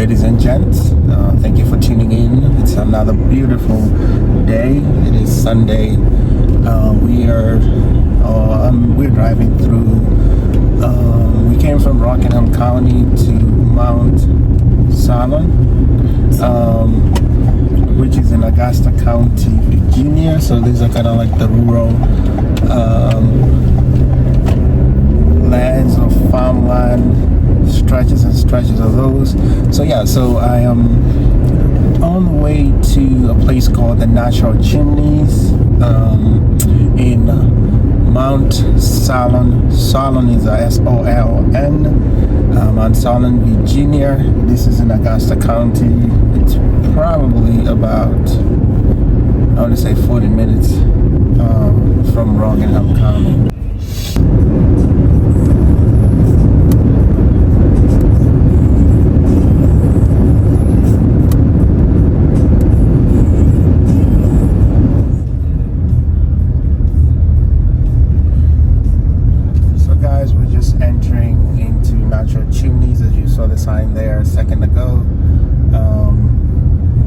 ladies and gents. Thank you for tuning in. It's another beautiful day. It is Sunday. We're driving through. We came from Rockingham County to Mount Solon, which is in Augusta County, Virginia. So these are kind of like the rural lands or farmland. Stretches and stretches of those. So I am on the way to a place called the Natural Chimneys in Mount Solon. Solon is S-O-L-N. Mount Solon, Virginia. This is in Augusta County. It's probably about, I want to say 40 minutes from Rockingham County. Sign there a second ago.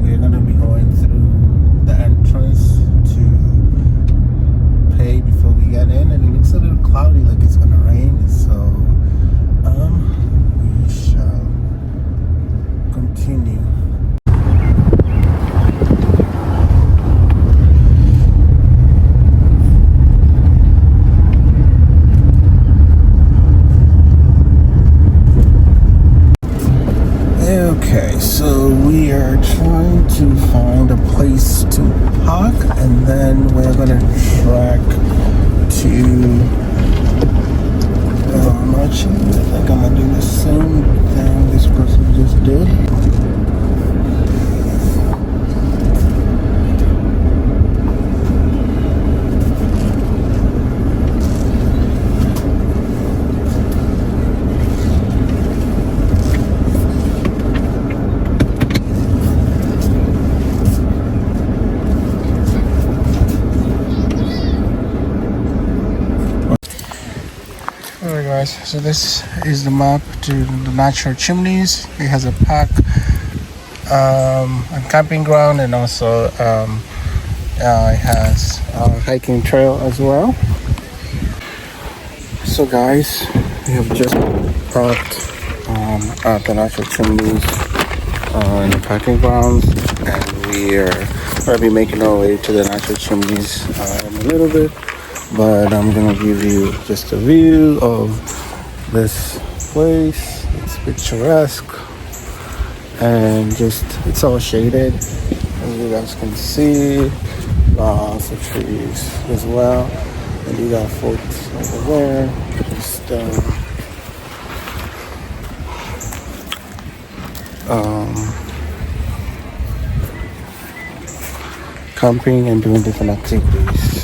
We're going to be going through the entrance to pay before we get in, and it looks a little cloudy, like it's going to rain, so we shall continue. Okay, so we are trying to find a place to park, and then we're gonna track to actually, I think I'm gonna do the same thing this person just did. Alright guys, so this is the map to the Natural Chimneys. It has a park, a camping ground, and also it has a hiking trail as well. So guys, we have just parked at the Natural Chimneys in the parking grounds, and we are going to be making our way to the Natural Chimneys in a little bit. But I'm gonna give you just a view of this place. It's picturesque and just it's all shaded, as you guys can see. Lots of trees as well, and you got folks over there just camping and doing different activities.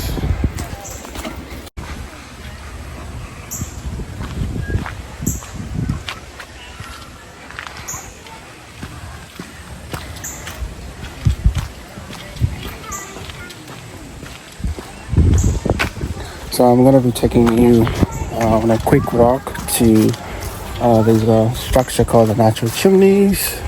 So I'm going to be taking you on a quick walk to there's a structure called the Natural Chimneys.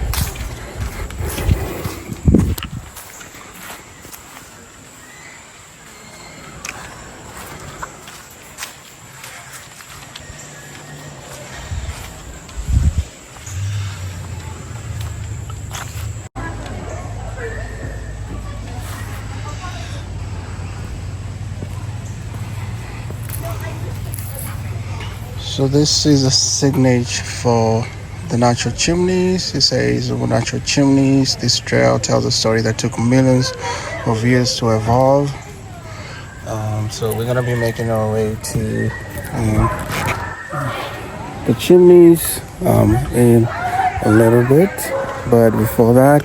So this is a signage for the Natural Chimneys. It says Natural Chimneys. This trail tells a story that took millions of years to evolve. So we're gonna be making our way to the chimneys in a little bit. But before that,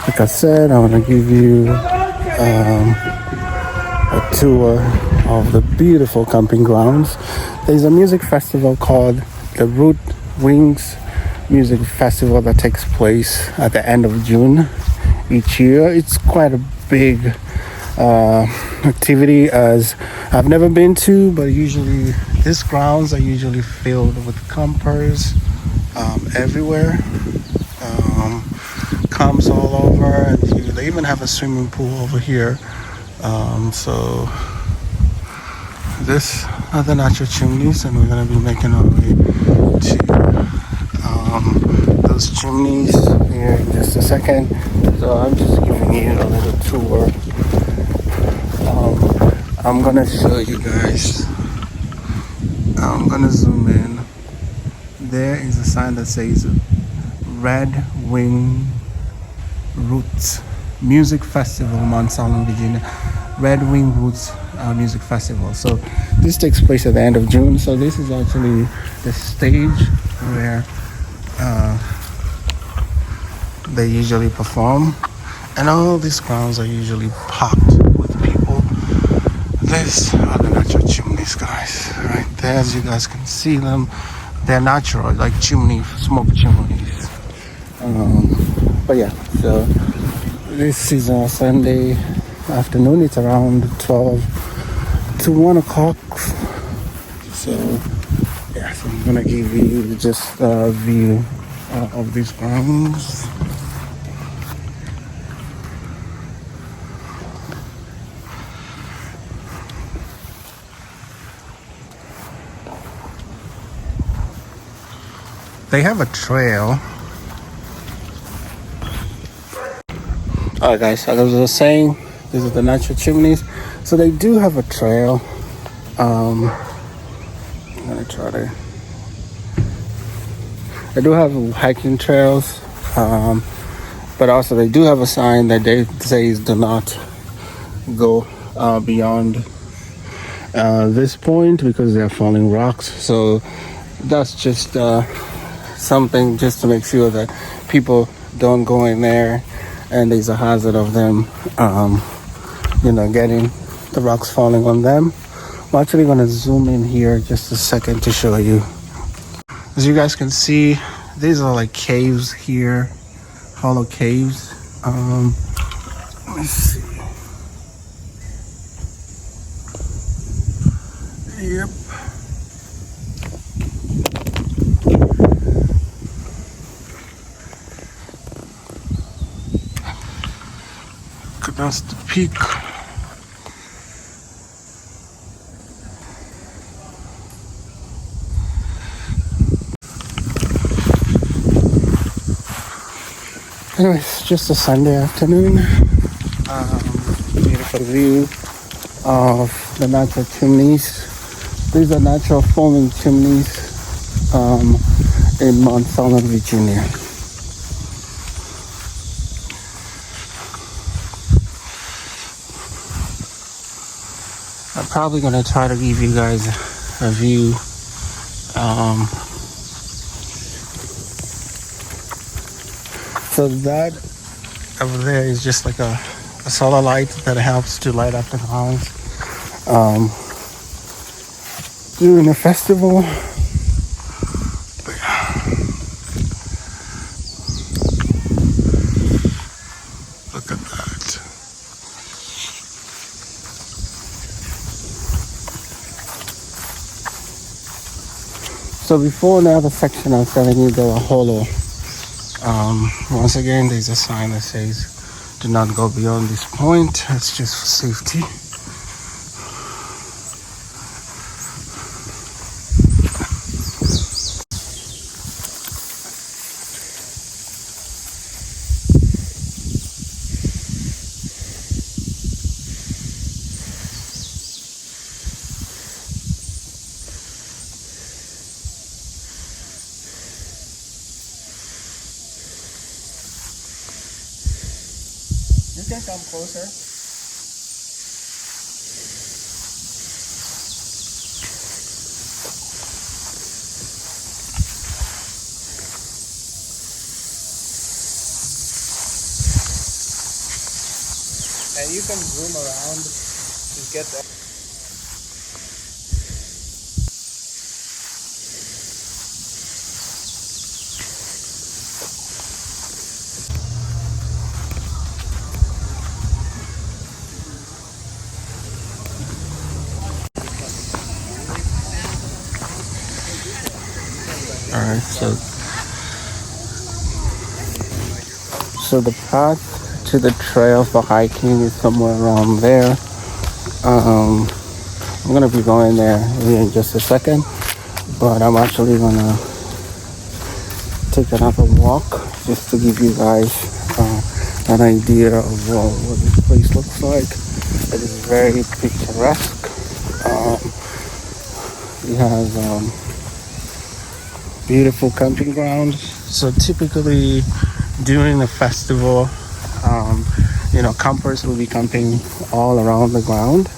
like I said, I want to give you a tour of the beautiful camping grounds. There's a music festival called the Root Wings Music Festival that takes place at the end of June each year. It's quite a big activity, as I've never been to, but usually these grounds are usually filled with campers everywhere. even have a swimming pool over here. So this are the natural chimneys, and we're gonna be making our way to those chimneys here in just a second. So I'm just giving you a little tour. I'm gonna show you guys. I'm gonna zoom in. There is a sign that says Red Wing Roots Music Festival, Mount Solon, Virginia. Red Wing Roots Music Festival. So this takes place at the end of June. So this is actually the stage where they usually perform, and all these grounds are usually packed with people. These are the natural chimneys, guys, right there. As you guys can see them, they're natural, like smoke chimneys. But yeah, so this is a Sunday afternoon. It's around 12 to 1 o'clock. So yeah, so I'm gonna give you just a view of these grounds. They have a trail. Alright guys, as I was saying, this is the natural chimneys. So they do have a trail. I'm gonna try to. They do have hiking trails, but also they do have a sign that they says do not go beyond this point because they're falling rocks. So that's just something just to make sure that people don't go in there and there's a hazard of them getting the rocks falling on them. I'm actually going to zoom in here just a second to show you. As you guys can see, these are like caves here, hollow caves. Let me see. Yep. That's the peak. Anyways, just a Sunday afternoon. Beautiful view of the natural chimneys. These are natural forming chimneys in Mount Solon, Virginia. I'm probably gonna try to give you guys a view. So that over there is just like a solar light that helps to light up the grounds during the festival. But yeah. Look at that. So before the other section I was telling you they were hollow. Once again, there's a sign that says do not go beyond this point. It's just for safety. You can come closer. And you can zoom around to get there. Alright, so the path to the trail for hiking is somewhere around there. I'm gonna be going there in just a second, but I'm actually gonna take another walk just to give you guys an idea of what this place looks like. It is very picturesque. We have beautiful camping grounds. So typically during the festival, campers will be camping all around the ground.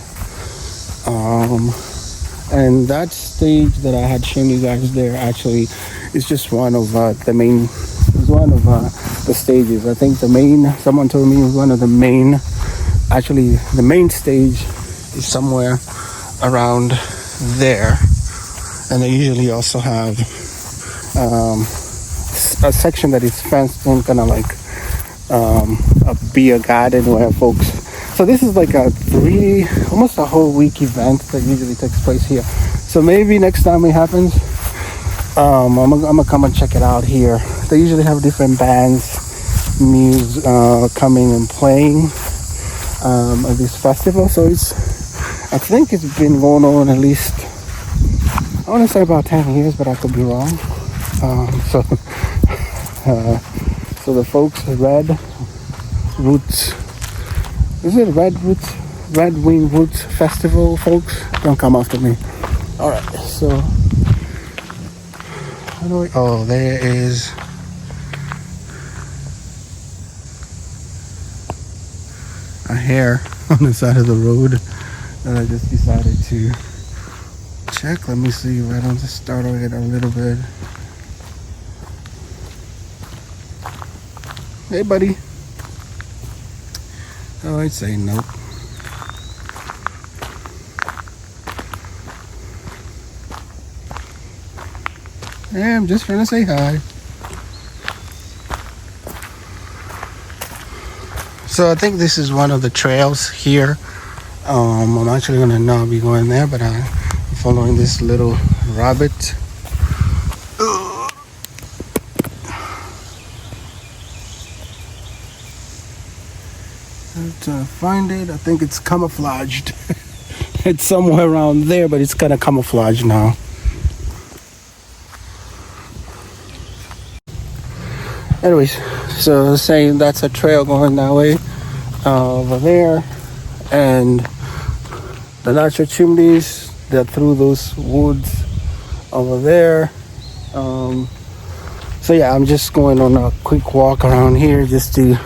And that stage that I had shown you guys there actually is just one of the stages. I think someone told me one of the main stage is somewhere around there. And they usually also have a section that is fenced in, kind of like a beer garden where folks. So this is like almost a whole week event that usually takes place here. So maybe next time it happens, I'm gonna come and check it out here. They usually have different bands, coming and playing at this festival. So I think it's been going on at least, I want to say about 10 years, but I could be wrong. So the folks, Red Wing Roots Festival folks, don't come after me. All right, so there is a hare on the side of the road that I just decided to check. Let me see if I don't just startle it a little bit. Hey, buddy. Oh, I'd say nope. Hey, I'm just trying to say hi. So I think this is one of the trails here. I'm actually gonna not be going there, but I'm following this little rabbit. To find it, I think it's camouflaged. It's somewhere around there, but it's kind of camouflaged now. Anyways, so saying that's a trail going that way over there, and the Natural Chimneys, they're through those woods over there. So yeah, I'm just going on a quick walk around here just to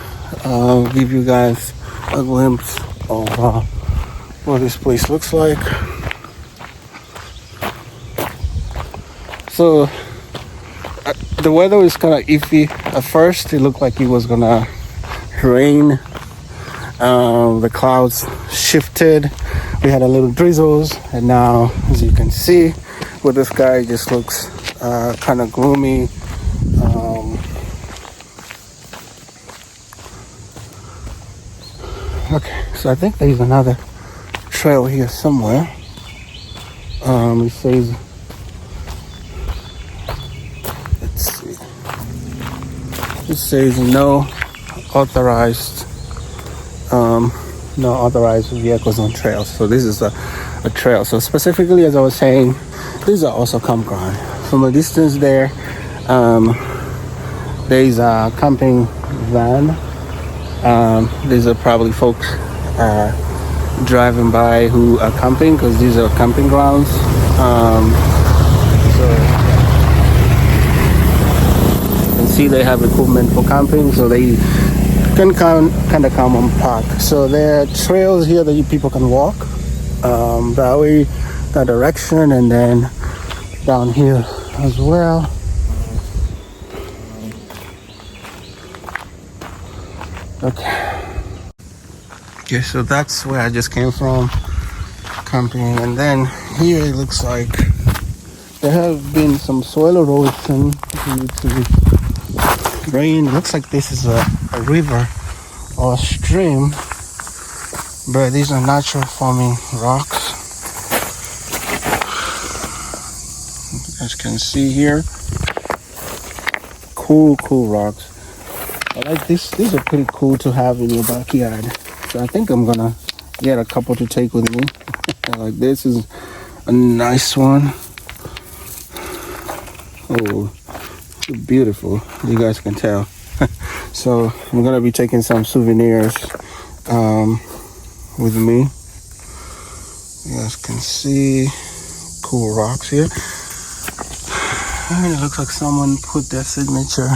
give you guys a glimpse of what this place looks like. So the weather was kind of iffy at first. It looked like it was gonna rain. The clouds shifted. We had a little drizzles, and now, as you can see, with the sky, it just looks kind of gloomy. Okay, so I think there's another trail here somewhere. It says, let's see. It says no authorized vehicles on trails. So this is a trail. So specifically, as I was saying, these are also campground. From a distance there, there's a camping van. These are probably folks driving by who are camping, because these are camping grounds. So you can see they have equipment for camping, so they can kind of come and park. So there are trails here that people can walk that way, that direction, and then down here as well. Okay, so that's where I just came from, camping. And then here it looks like there have been some soil erosion due to rain. It looks like this is a river or a stream, but these are natural forming rocks. As you can see here, cool rocks. I like this. These are pretty cool to have in your backyard. So I think I'm gonna get a couple to take with me. Like this is a nice one. Oh, beautiful. You guys can tell. So I'm gonna be taking some souvenirs with me. You guys can see cool rocks here. And it looks like someone put their signature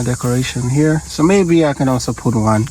decoration here. So maybe I can also put one.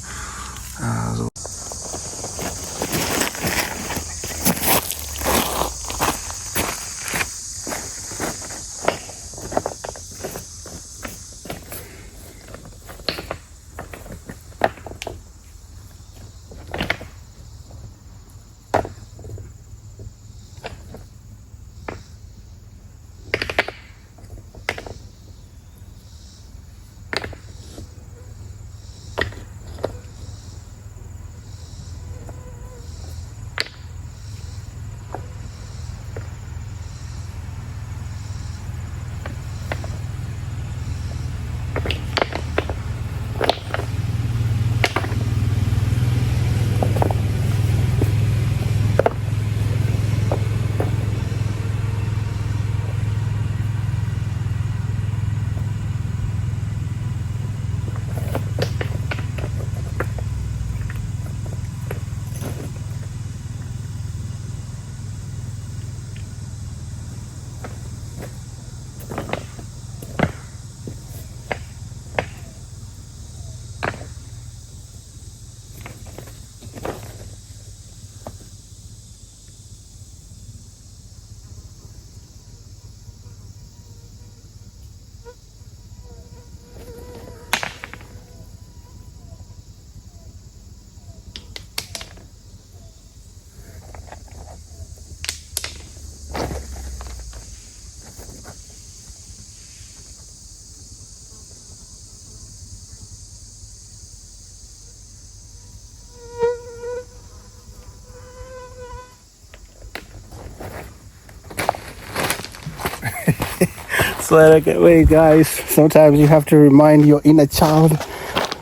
So like, wait guys, sometimes you have to remind your inner child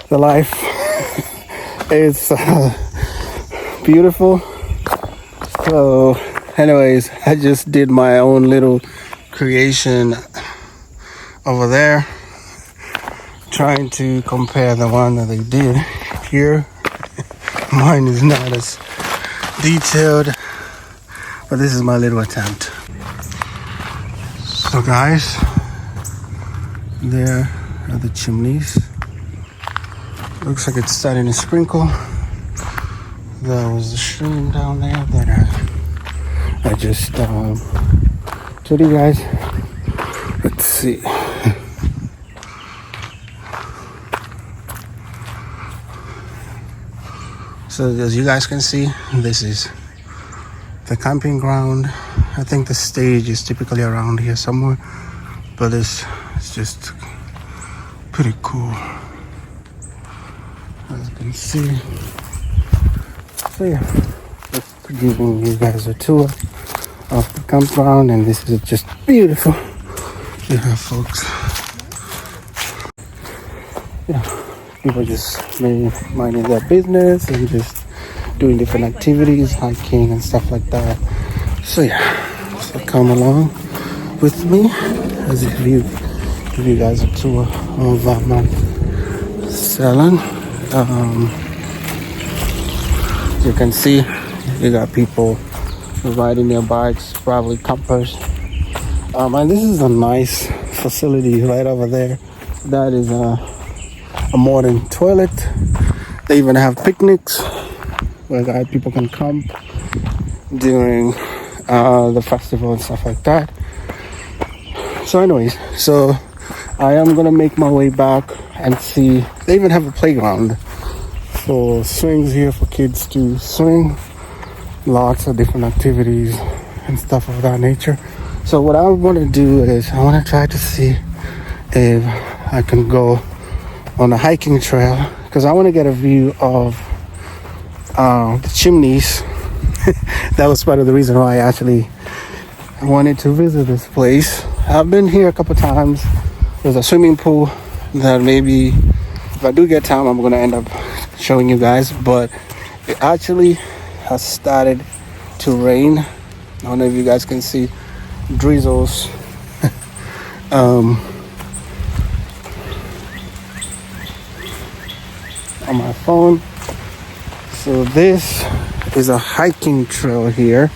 the life is beautiful. So anyways, I just did my own little creation over there, trying to compare the one that they did here. Mine is not as detailed, but this is my little attempt. So guys, there are the chimneys. Looks like it's starting to sprinkle. There was a stream down there that I just told you guys. Let's see. So as you guys can see, this is the camping ground. I think the stage is typically around here somewhere, but it's just pretty cool, as you can see. So yeah, just giving you guys a tour of the campground, and this is just beautiful. Yeah, folks. Yeah, people just minding their business and just doing different activities, hiking and stuff like that. So yeah, so come along with me as I give you guys a tour of Mount Solon. You can see you got people riding their bikes, probably campers. And this is a nice facility right over there. That is a modern toilet. They even have picnics where people can camp during the festival and stuff like that. So anyways, so I am gonna make my way back and see. They even have a playground for swings here for kids to swing. Lots of different activities and stuff of that nature. So what I want to do is I want to try to see if I can go on a hiking trail, because I want to get a view of the chimneys. That was part of the reason why I actually wanted to visit this place. I've been here a couple times. There's a swimming pool that maybe if I do get time, I'm gonna end up showing you guys. But it actually has started to rain. I don't know if you guys can see drizzles. On my phone. So this is a hiking trail here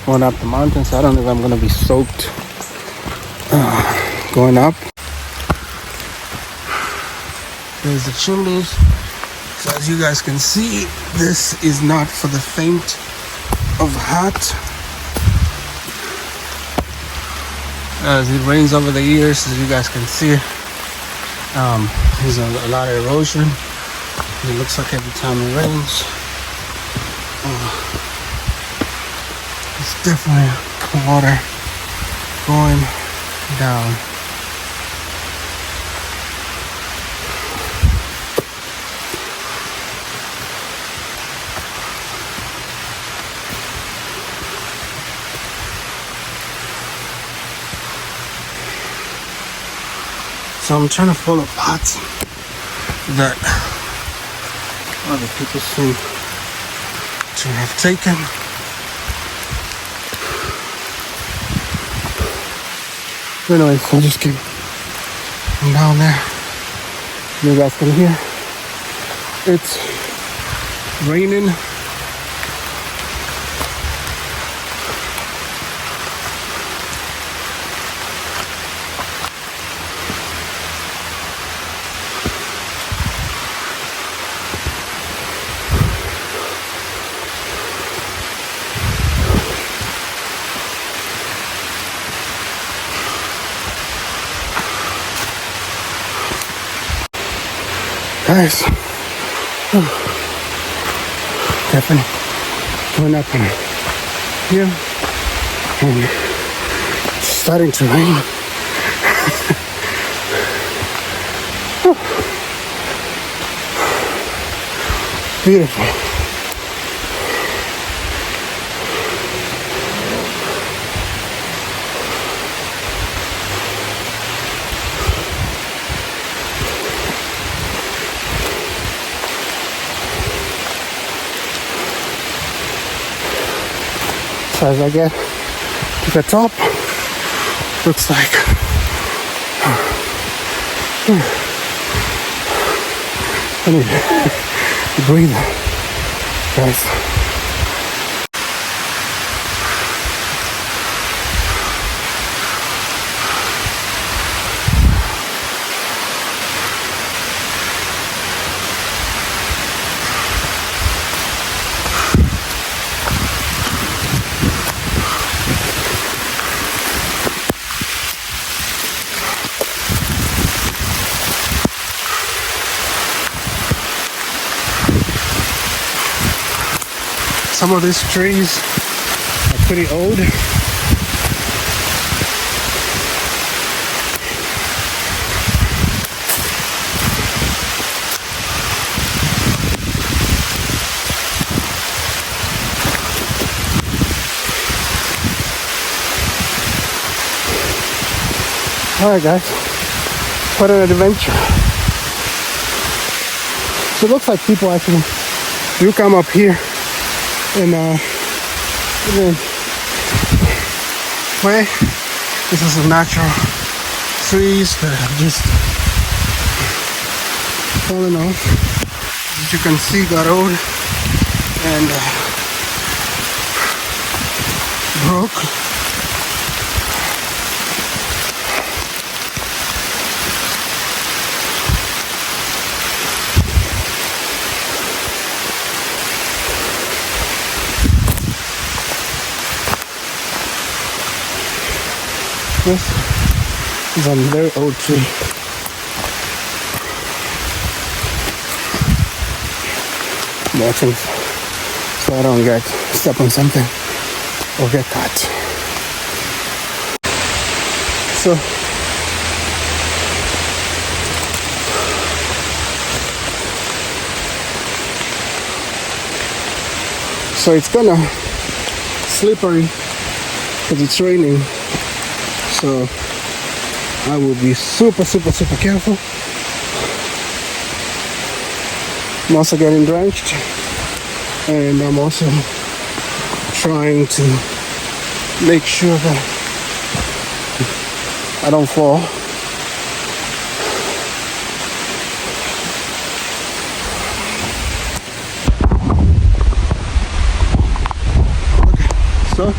going up the mountain, so I don't know if I'm gonna be soaked going up. There's the chimneys. So as you guys can see, this is not for the faint of heart. As it rains over the years, as you guys can see, there's a lot of erosion. It looks like every time it rains, it's definitely water going down. So I'm trying to follow paths that other people seem to have taken. Anyways, I'll just keep down there. You guys can hear it's raining. Guys, definitely going up in here, and it's starting to rain. Beautiful. So as I get to the top, looks like I need to breathe, guys. Some of these trees are pretty old. Alright guys, what an adventure. So it looks like people actually do come up here and even way, this is some natural trees that have just fallen off. As you can see, got old and broke. This is a very old tree. Watching so I don't get step on something or get caught. So it's kinda slippery because it's raining. So I will be super careful. I'm also getting drenched, and I'm also trying to make sure that I don't fall. Okay, so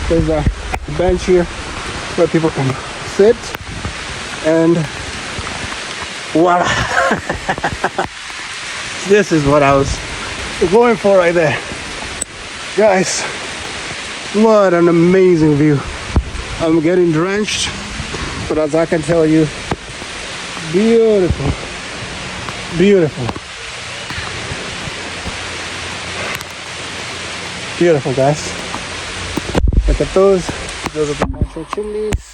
there's a bench here where people can sit, and voila. This is what I was going for right there. Guys, what an amazing view. I'm getting drenched, but as I can tell you, beautiful, beautiful. Beautiful, guys. Look at those. Those are the natural chimneys.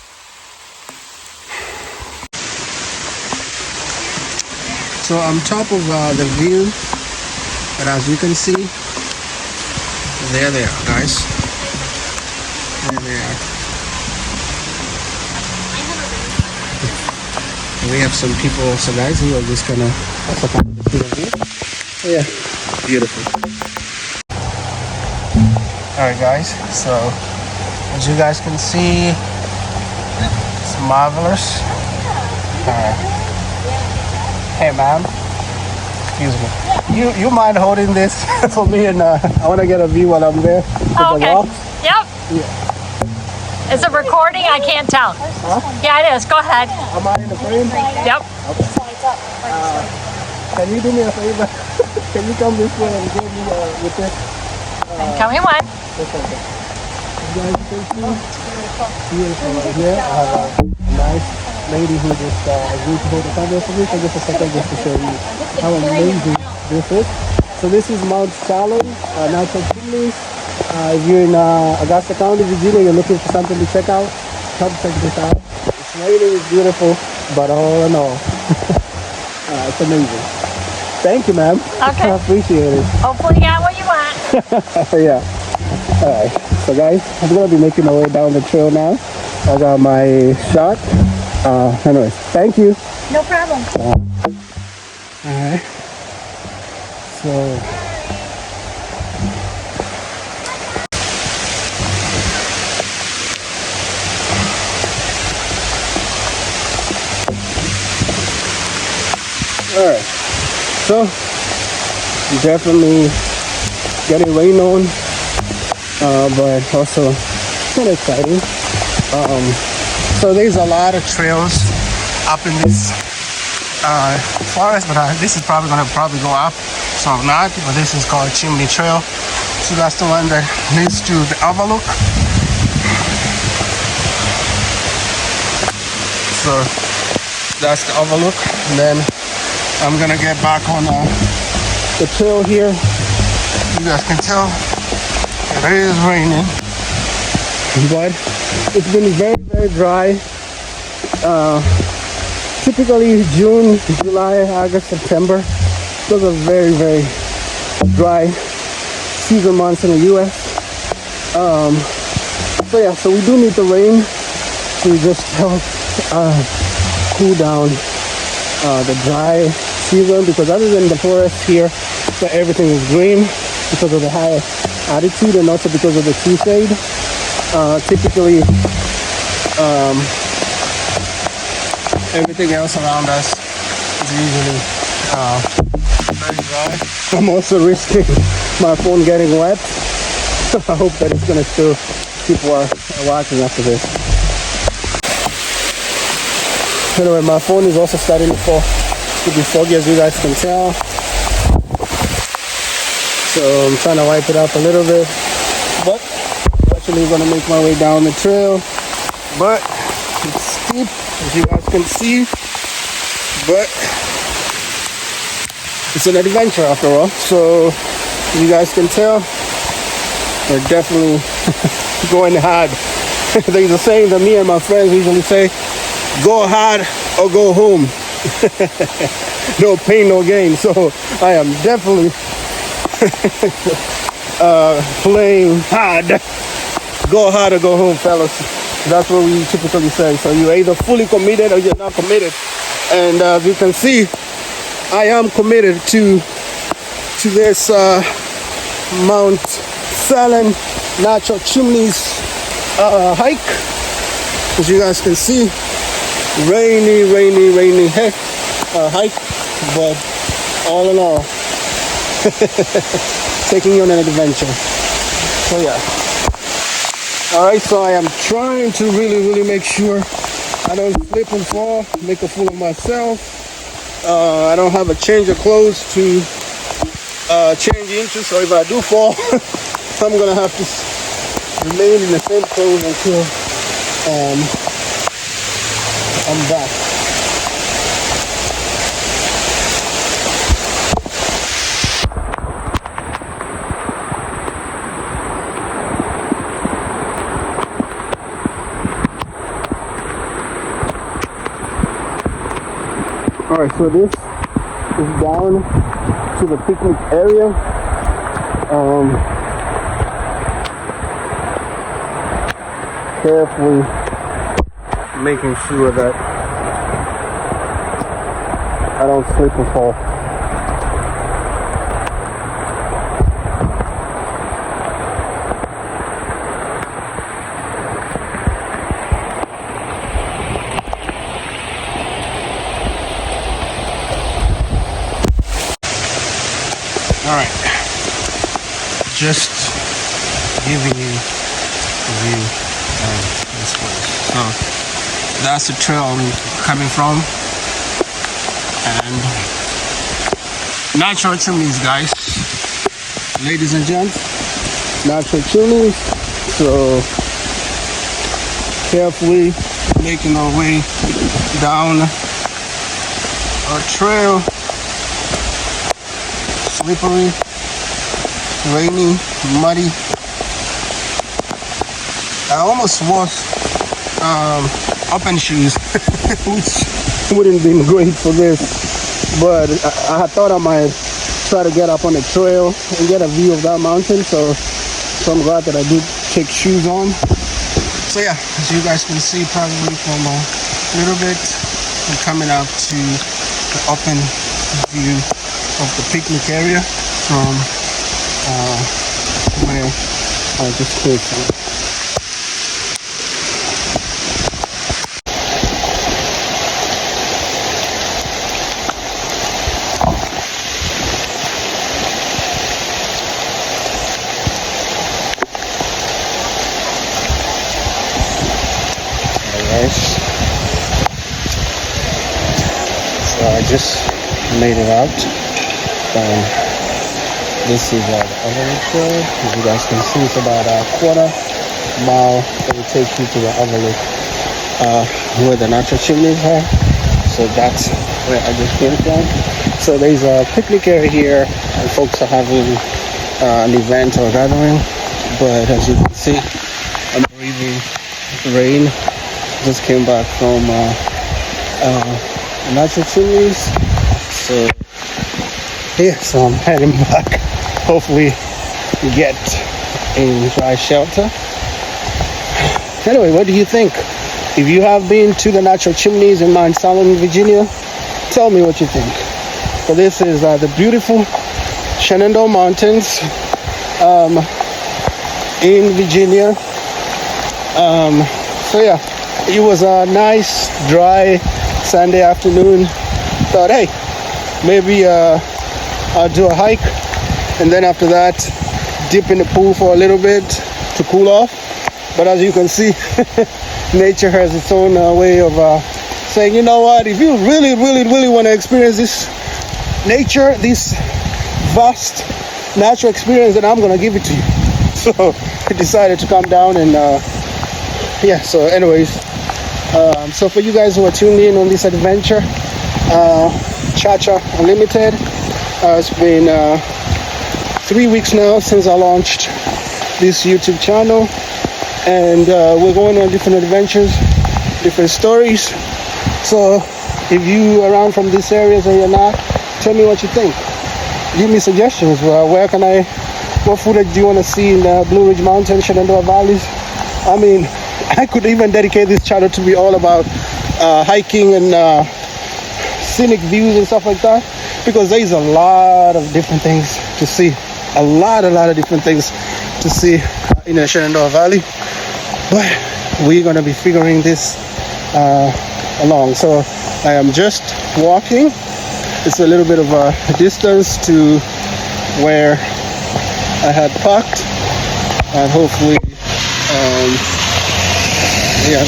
So on top of the view, but as you can see, there they are, guys. There they are. And we have some people also, guys, who are just gonna also come to the view. Yeah, beautiful. Alright, guys, so as you guys can see, it's marvelous. Hey, ma'am. Excuse me. You mind holding this for me, and I want to get a view while I'm there. Oh, okay. Yep. Yeah. Is it recording? I can't tell. Huh? Yeah, it is. Go ahead. Am I in the frame? Yep. Okay. Can you do me a favor? Can you come this way and give me with this? I'm coming one. That's okay. You guys can see beautiful right here. I have a nice lady who just agreed to hold the camera for me for just a second, just to show you how amazing this is. So this is Mount Solon, Natural Chimneys. If you're in Augusta County, Virginia, you're looking for something to check out, come check this out. It's raining, it's beautiful, but all in all, it's amazing. Thank you, ma'am. Okay. I appreciate it. Hopefully you got what you want. Yeah. All right. So guys, I'm gonna be making my way down the trail now. I got my shot. Anyways, thank you. No problem. Alright. So alright. So definitely getting rain on. But also kind of exciting. So there's a lot of trails up in this forest, but this is probably gonna go up, so not. But this is called Chimney Trail. So that's the one that leads to the overlook. So that's the overlook, and then I'm gonna get back on the trail here. You guys can tell it is raining, but it's been very dry. Typically June, July, August, September, those are very dry season months in the US. So yeah, so we do need the rain to just help cool down the dry season, because other than the forest here, so everything is green because of the high altitude and also because of the tree shade. Typically everything else around us is usually very dry. I'm also risking my phone getting wet. I hope that it's gonna still keep watching after this. Anyway, my phone is also starting to be foggy, as you guys can tell. So I'm trying to wipe it up a little bit, but I'm actually gonna make my way down the trail. But it's steep, as you guys can see, but it's an adventure after all. So you guys can tell, we're definitely going hard. There's a saying that me and my friends usually say, go hard or go home. No pain, no gain. So I am definitely playing hard. Go hard or go home, fellas. That's what we typically say. So you're either fully committed or you're not committed. And as you can see, I am committed to this Mount Solon Natural Chimneys hike. As you guys can see, rainy hike, but all in all, taking you on an adventure. So yeah. All right, so I am trying to really make sure I don't slip and fall, make a fool of myself. I don't have a change of clothes to change into, so if I do fall, I'm gonna have to remain in the same clothes until I'm back. Alright, so this is down to the picnic area. Carefully making sure that I don't slip and fall. Alright, just giving you a view of this place. So that's the trail I'm coming from, and Natural Chimneys, guys, ladies and gents, Natural Chimneys. So carefully making our way down our trail. Slippery, rainy, muddy. I almost wore open shoes, which wouldn't be great for this, but I thought I might try to get up on the trail and get a view of that mountain, so I'm glad that I did take shoes on. So yeah, as you guys can see probably from a little bit, I'm coming out to the open view of the picnic area from where I just came from. Alright, so I just made it out. This is the overlook trail. As you guys can see, it's about a quarter mile that will take you to the overlook where the Natural Chimneys are. So that's where I just came from. So there's a picnic area here, and folks are having an event or gathering. But as you can see, I'm breathing rain. Just came back from Natural Chimneys. So yeah, so I'm heading back. Hopefully get in dry shelter. Anyway, what do you think? If you have been to the Natural Chimneys in Mount Solon, Virginia, tell me what you think. So this is the beautiful Shenandoah Mountains in Virginia. So yeah, it was a nice, dry Sunday afternoon. Thought, hey, maybe I'll do a hike, and then after that dip in the pool for a little bit to cool off. But as you can see, nature has its own way of saying, you know what, if you really want to experience this nature, this vast natural experience, then I'm gonna give it to you. So I decided to come down and yeah, so anyways, so for you guys who are tuned in on this adventure, Cha-Cha Unlimited, it's been 3 weeks now since I launched this YouTube channel, and we're going on different adventures, different stories. So if you are around from these areas or you're not, tell me what you think. Give me suggestions. What footage do you want to see in the Blue Ridge Mountains, Shenandoah Valleys? I mean, I could even dedicate this channel to be all about hiking and scenic views and stuff like that, because there's a lot of different things to see. A lot of different things to see in the Shenandoah Valley. But we're gonna be figuring this along. So I am just walking. It's a little bit of a distance to where I had parked, and hopefully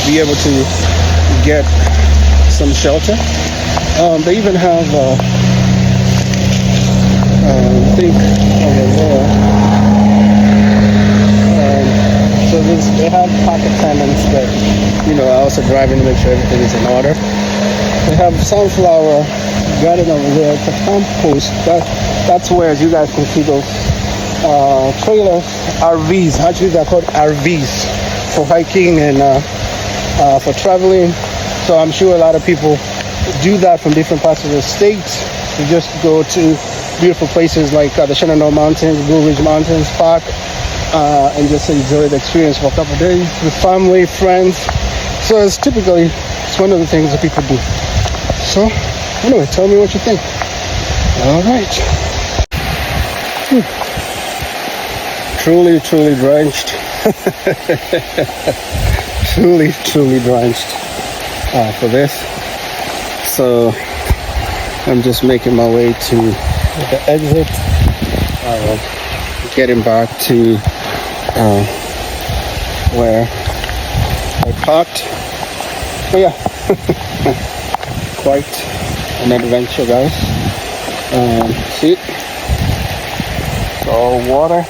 be able to get some shelter. They even have I think over there, so they have park attendants that, you know, are also driving to make sure everything is in order. They have sunflower garden over there. It's a compost. That's where, as you guys can see, those trailers, RVs. Actually, they're called RVs for hiking and for traveling. So I'm sure a lot of people do that from different parts of the state. They just go to beautiful places like the Shenandoah Mountains, Blue Ridge Mountains Park, and just enjoy the experience for a couple of days with family, friends. So it's one of the things that people do. So anyway, tell me what you think. All right. Truly drenched. truly drenched for this. So I'm just making my way to the exit, getting back to where I parked. But yeah, quite an adventure, guys. See, it's all water.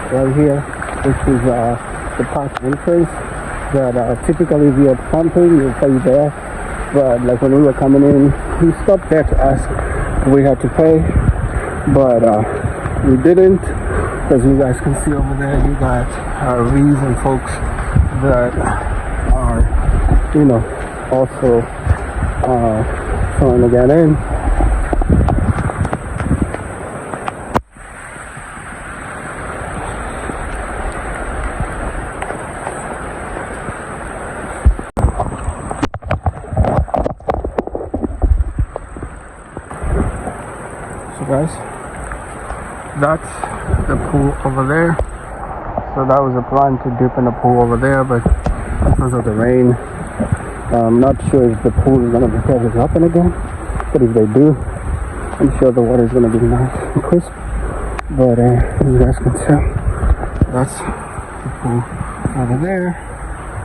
Right here, this is the park entrance that typically we are pumping, you'll pay there. But like when we were coming in, we stopped there to ask if we had to pay, but we didn't, because you guys can see over there, you got RVs and folks that are, you know, also trying to get in. Guys, that's the pool over there. So that was a plan to dip in the pool over there, but because of the rain, I'm not sure if the pool is going to be closing up again. But if they do, I'm sure the water is going to be nice and crisp. But you guys can tell, that's the pool over there,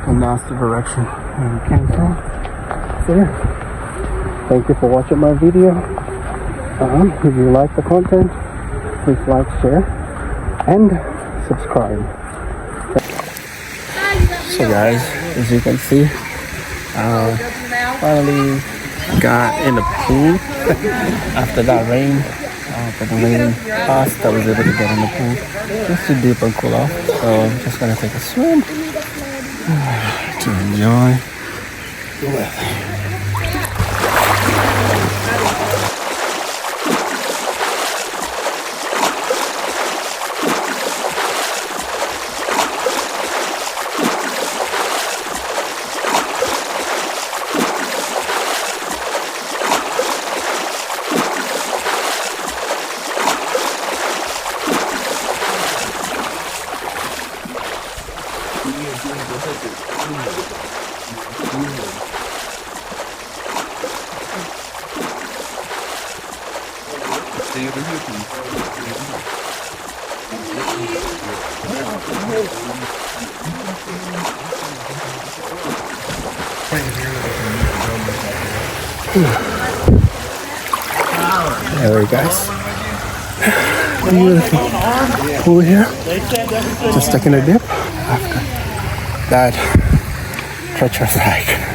and that's the direction where we came from. So yeah, thank you for watching my video. If you like the content, please like, share, and subscribe. So guys, as you can see, finally got in the pool after that rain. After the rain passed, I was able to get in the pool just to dip and cool off. So I'm just gonna take a swim to enjoy the weather. There we go, guys. Beautiful pool here. Just taking a dip after that treacherous hike.